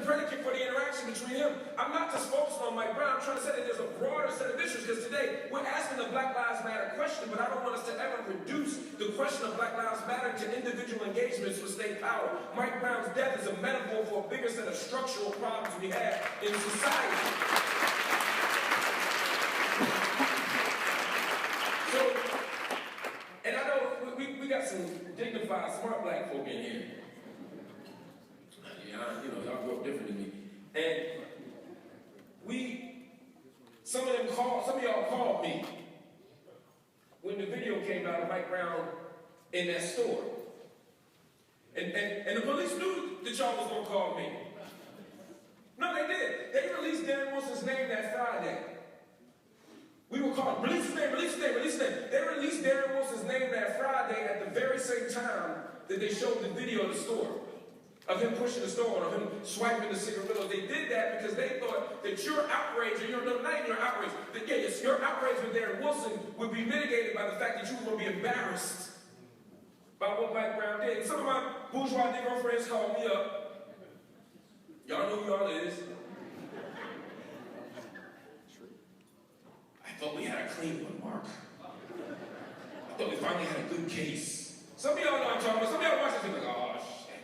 predicate for the interaction between him. I'm not just focusing on Mike Brown. I'm trying to say that there's a broader set of issues, because today we're asking the Black Lives Matter question, but I don't want us to ever reduce the question of Black Lives Matter to individual engagements with state power. Mike Brown's death is a metaphor for a bigger set of structural problems we have in society. So, and I know we got some dignified, smart black folk in here. Yeah, you know, y'all grew up different than me. And some of y'all called me when the video came out of Mike Brown in that store. And the police knew that y'all was gonna call me. No, they did. They released Darren Wilson's name that Friday. We were called, release his name, release his name, release his name. They released Darren Wilson's name that Friday at the very same time that they showed the video of the store, of him pushing the store, of him swiping the cigarillos. They did that because they thought that your outrage, or not even your outrage, that yes, your outrage with Darren Wilson would be mitigated by the fact that you were going to be embarrassed by what Mike Brown did. Some of my bourgeois Negro friends called me up. Y'all know who y'all is. I thought we had a clean one, Mark. I thought we finally had a good case. Some of y'all know what I'm talking about. Some of y'all watch this and be like, oh, shit.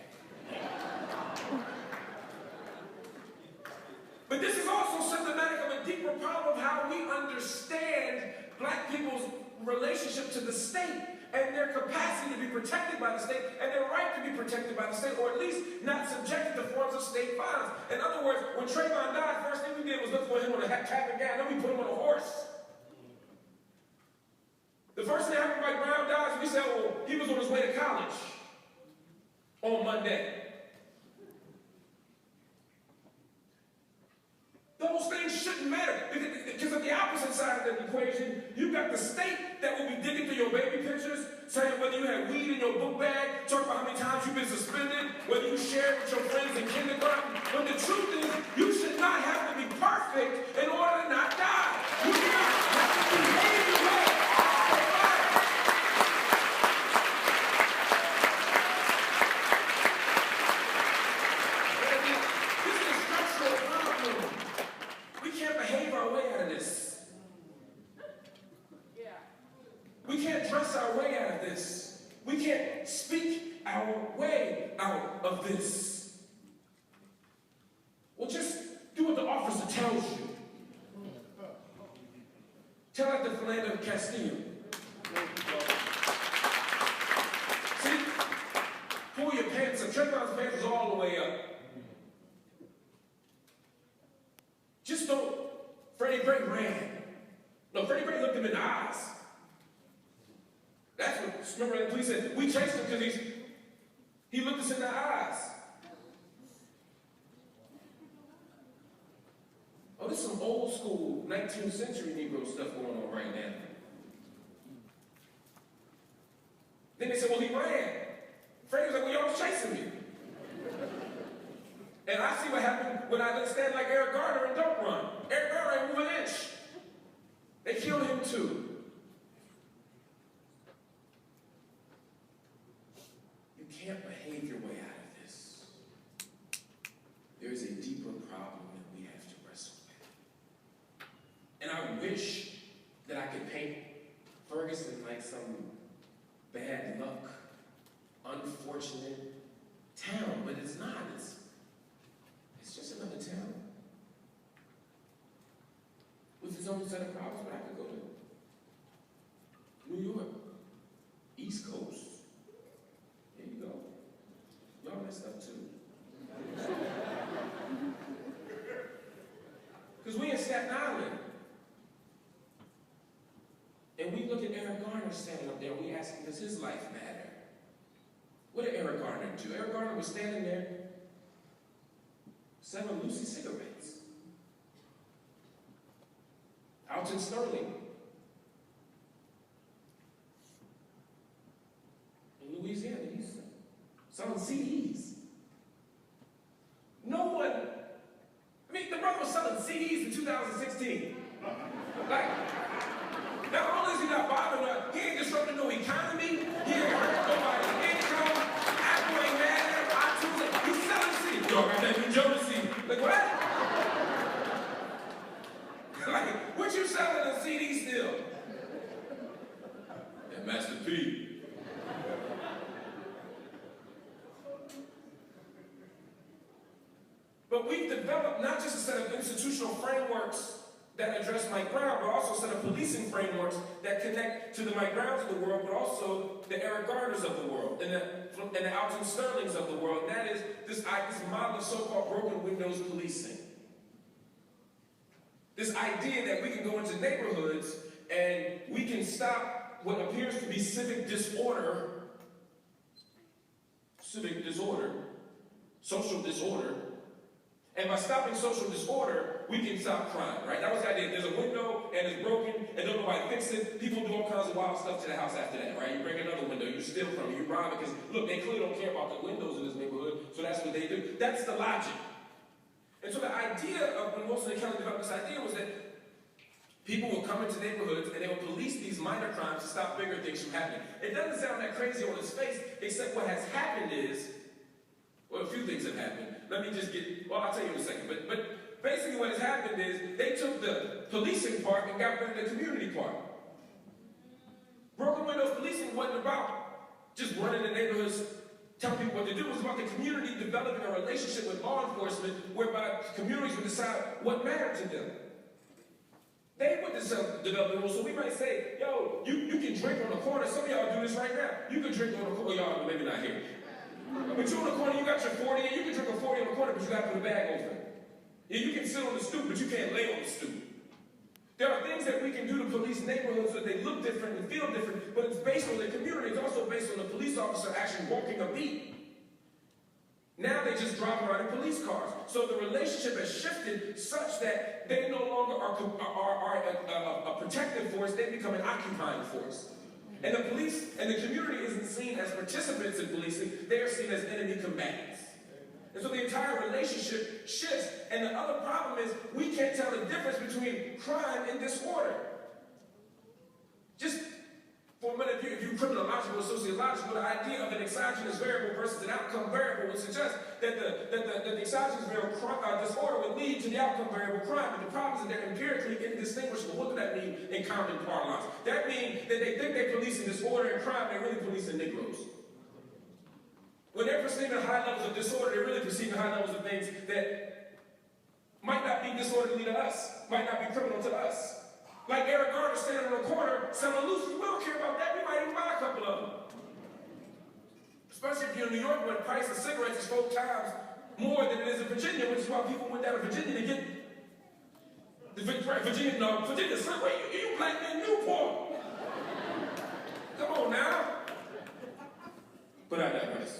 But this is also symptomatic of a deeper problem of how we understand black people's relationship to the state and their capacity to be protected by the state and their right to be protected by the state, or at least not subjected to forms of state violence. In other words, when Trayvon died, first thing we did was look for him on a cap and gown, then we put him on a horse. The first thing after Mike Brown died, we said, well, he was on his way to college on Monday. Those things shouldn't matter, because at the opposite side of the equation, you've got the state that will be digging through your baby pictures, saying whether you had weed in your book bag, talking about how many times you've been suspended, whether you shared with your friends in kindergarten. When the truth is, you should not have to be perfect in order to not die. You do not have to behave your way. We can't dress our way out of this. We can't speak our way out of this. Well, just do what the officer tells you. Tell it to Philando Castile. See? Pull your pants up. Trayvon's pants is all the way up. Just don't. Freddie Gray ran. No, Freddie Gray looked him in the eyes. That's what, remember the police said, we chased him because he looked us in the eyes. Oh, this is some old school 19th century Negro stuff going on right now. Then they said, well, he ran. Freddie was like, well, y'all was chasing me. And I see what happened when I stand like Eric Garner and don't run. Eric Garner ain't move an inch. They killed him too. You can't behave your way out of this. There is a deeper problem that we have to wrestle with. And I wish that I could paint Ferguson like some bad luck, unfortunate town, but it's not. It's just another town with its own set of problems. But I could go to New York, East Coast. There you go. Y'all messed up too. Because we in Staten Island. And we look at Eric Garner standing up there, and we ask him, does his life matter? What did Eric Garner do? Eric Garner was standing there selling Lucy cigarettes. Out in Sterling. In Louisiana, he's selling CDs. No one, I mean, the brother was selling CDs in 2016. Like, not only is he not bothering us, he ain't disrupting no economy, he ain't hurt nobody's income, Apple ain't mad at him, iTunes, he's selling CDs. Y'all got that New Jersey what? Like, what you selling a CD still? Yeah, Master P. But we've developed not just a set of institutional frameworks that address Mike Brown, but also a set of policing frameworks that connect to the Mike Browns of the world, but also the Eric Gardners of the world, and the Alton Sterlings of the world. And that is this model of so-called broken windows policing. This idea that we can go into neighborhoods and we can stop what appears to be civic disorder, social disorder, and by stopping social disorder, we can stop crime, right? That was the idea. There's a window and it's broken and don't nobody fix it. People do all kinds of wild stuff to the house after that, right? You break another window, you steal from it, you rob it, because look, they clearly don't care about the windows in this neighborhood, so that's what they do. That's the logic. And so the idea of when Wilson and Kelly developed this idea was that people will come into neighborhoods and they will police these minor crimes to stop bigger things from happening. It doesn't sound that crazy on its face, except what has happened is, well, a few things have happened. Let me just I'll tell you in a second. But basically what has happened is they took the policing part and got rid of the community part. Broken windows policing wasn't about just running the neighborhoods, telling people what to do. It was about the community developing a relationship with law enforcement whereby communities would decide what mattered to them. They would develop the rules. So we might say, yo, you can drink on the corner. Some of y'all do this right now. You can drink on the corner. Y'all maybe not here. But you're on the corner, you got your 40, and you can drink a 40 on the corner, but you got to put a bag over it. Yeah, you can sit on the stoop, but you can't lay on the stoop. There are things that we can do to police neighborhoods so that they look different and feel different, but it's based on the community. It's also based on the police officer actually walking a beat. Now they just drive around in police cars. So the relationship has shifted such that they no longer are a protective force, they become an occupying force. And the police and the community isn't seen as participants in policing, they are seen as enemy combatants. And so the entire relationship shifts. And the other problem is we can't tell the difference between crime and disorder. Just for a minute, if you criminological or sociological, the idea of an exogenous variable versus an outcome variable would suggest that the exogenous variable disorder would lead to the outcome variable crime. But the problem is that they're empirically indistinguishable. What does that mean in common parlance? That means that they think they're policing disorder and crime, they're really policing Negroes. When they're perceiving high levels of disorder, they're really perceiving high levels of things that might not be disorderly to us, might not be criminal to us. Like Eric Gardner standing on the corner selling loose. We don't care about that. We might even buy a couple of them. Especially if you're in New York where the price of cigarettes is 4 times more than it is in Virginia, which is why people went down to Virginia to get the Virginia cigarette. You black men Newport. Come on now. But I digress.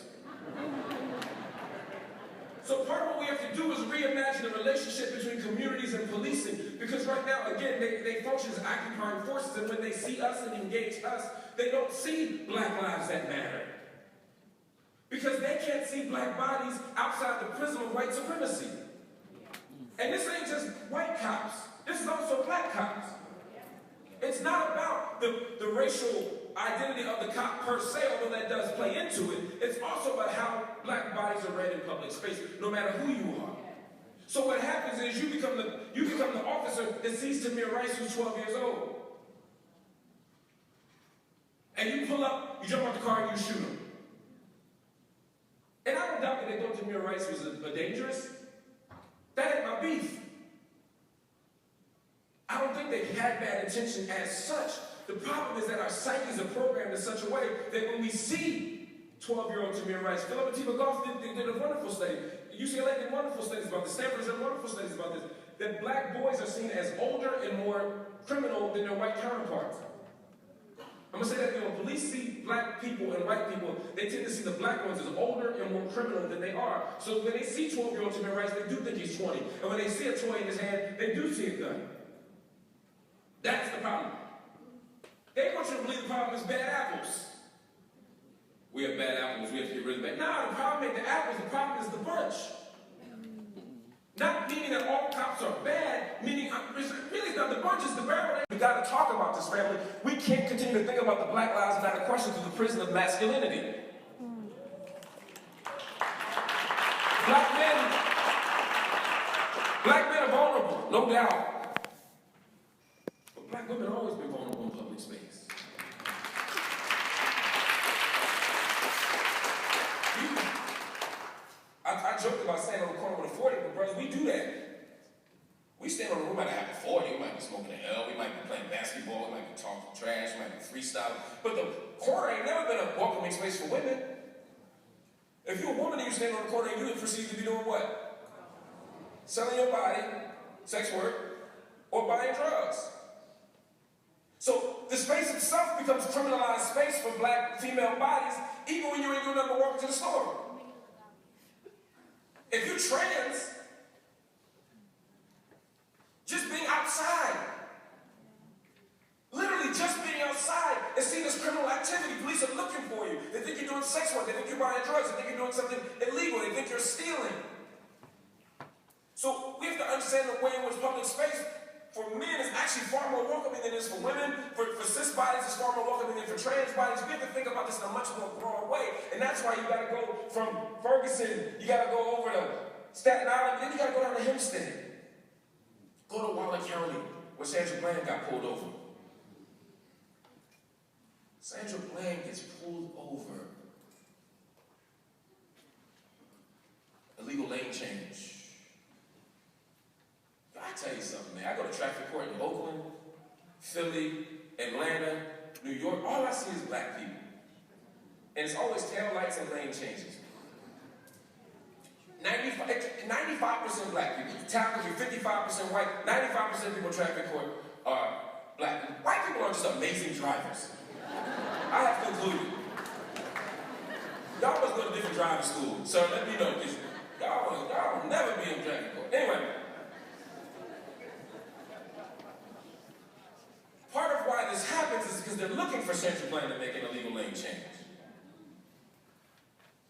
So part of what we have to do is reimagine the relationship between communities and policing, because right now, again, they function as occupying forces, and when they see us and engage us, they don't see black lives that matter. Because they can't see black bodies outside the prism of white supremacy. And this ain't just white cops, this is also black cops. It's not about the racial identity of the cop per se, although that does play into it. It's also about how black bodies are read in public space, no matter who you are. So what happens is you become the officer that sees Tamir Rice, who's 12 years old. And you pull up, you jump out the car, and you shoot him. And I don't doubt that they thought Tamir Rice was a dangerous. That ain't my beef. I don't think they had bad intention as such. The problem is that our psyches are programmed in such a way that when we see 12-year-old Tamir Rice, Philando Castile did a wonderful study. UCLA did wonderful studies about this. Stanford did wonderful studies about this. That black boys are seen as older and more criminal than their white counterparts. I'm going to say that again. When police see black people and white people, they tend to see the black ones as older and more criminal than they are. So when they see 12-year-old Tamir Rice, they do think he's 20. And when they see a toy in his hand, they do see a gun. That's the problem. They want you to believe the problem is bad apples. We have bad apples, we have to get rid of that. No, the problem ain't the apples, the problem is the bunch. Not meaning that all cops are bad, meaning really not the bunch, it's the barrel. We got to talk about this, family. We can't continue to think about the black lives without a question through the prison of masculinity. Black men Black men are vulnerable, no doubt. But black women have always been vulnerable in public space. I joked about standing on the corner with a 40, but brothers, we do that. We stand on the room, we might have a 40, we might be smoking an L, we might be playing basketball, we might be talking trash, we might be freestyling. But the corner ain't never been a welcoming space for women. If you're a woman and you stand on the corner, you perceive to be doing what? Selling your body, sex work, or buying drugs. So the space itself becomes criminalized space for black female bodies, even when you ain't doing nothing but walking to the store. If you're trans, just being outside, literally just being outside is seen as criminal activity. Police are looking for you. They think you're doing sex work. They think you're buying drugs. They think you're doing something illegal. They think you're stealing. So we have to understand the way in which public space for men is actually far more welcoming than it is for women. For cis bodies, it's far more welcoming than for trans bodies. We have to think about this in a much more broad way. And that's why you got to go from Ferguson, you got to go over to Staten Island, then you got to go down to Hempstead. Go to Waller County, where Sandra Bland got pulled over. Sandra Bland gets pulled over. Illegal lane change. I tell you something, man. I go to traffic court in Oakland, Philly, Atlanta, New York. All I see is black people. And it's always tail lights and lane changes. 95% black people. The town could be 55% white. 95% of people in traffic court are black. White people are just amazing drivers. I have concluded. Y'all must go to different driving schools. So let me know, because y'all will never be in traffic court. Anyway. Part of why this happens is because they're looking for Sandra Bland to make an illegal lane change.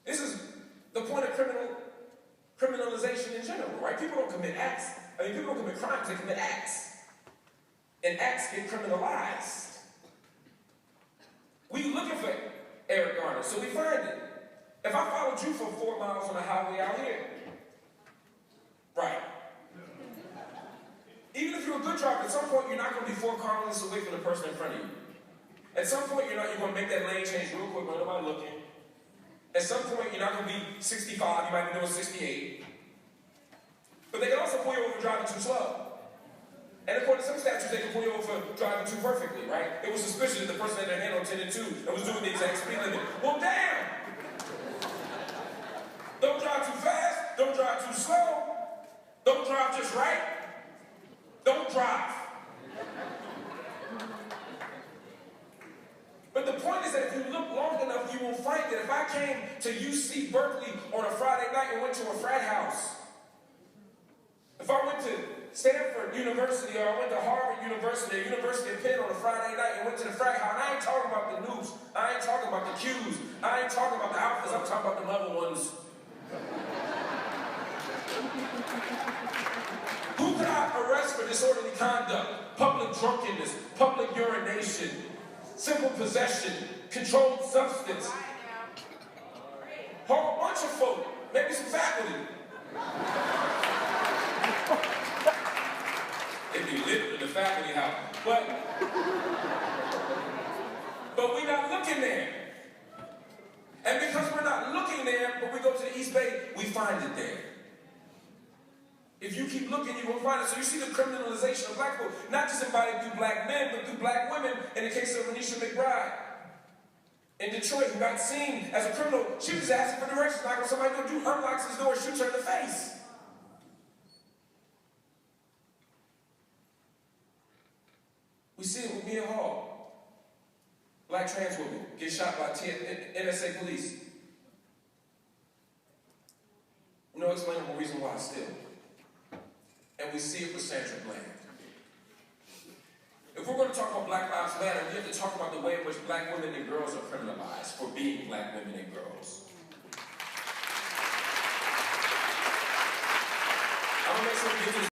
This is the point of criminalization in general, right? People don't commit acts. I mean, people don't commit crimes, they commit acts. And acts get criminalized. We looking for Eric Garner, so we find it. If I followed you for 4 miles on the highway out here, right? Even if you're a good driver, at some point you're not going to be 4 car lengths away from the person in front of you. At some point you're going to make that lane change real quick when nobody's looking. At some point you're not going to be 65, you might be doing 68. But they can also pull you over for driving too slow. And according to some statutes, they can pull you over for driving too perfectly, right? It was suspicious that the person had their hand on 10 and 2 and was doing the exact speed limit. Well, damn! Don't drive too fast, don't drive too slow, don't drive just right. Don't drive. But the point is that if you look long enough, you will find that if I came to UC Berkeley on a Friday night and went to a frat house, if I went to Stanford University or I went to Harvard University or University of Penn on a Friday night and went to the frat house, and I ain't talking about the noobs, I ain't talking about the Qs, I ain't talking about the alphas, I'm talking about the level ones. Who could I arrest for disorderly conduct, public drunkenness, public urination, simple possession, controlled substance? Whole bunch of folk, maybe some faculty. If you live in the faculty house. But we're not looking there. And because we're not looking there, but we go to the East Bay, we find it there. If you keep looking, you will find it. So you see the criminalization of black people, not just embodied through black men, but through black women. In the case of Renisha McBride in Detroit, who got seen as a criminal, she was asking for directions. Like when somebody go do unlocks his door, shoots her in the face. We see it with Mia Hall. Black trans woman gets shot by NSA police. No explainable reason why still. And we see it with Sandra Bland. If we're going to talk about Black Lives Matter, we have to talk about the way in which black women and girls are criminalized for being black women and girls. I'm going to make sure we get this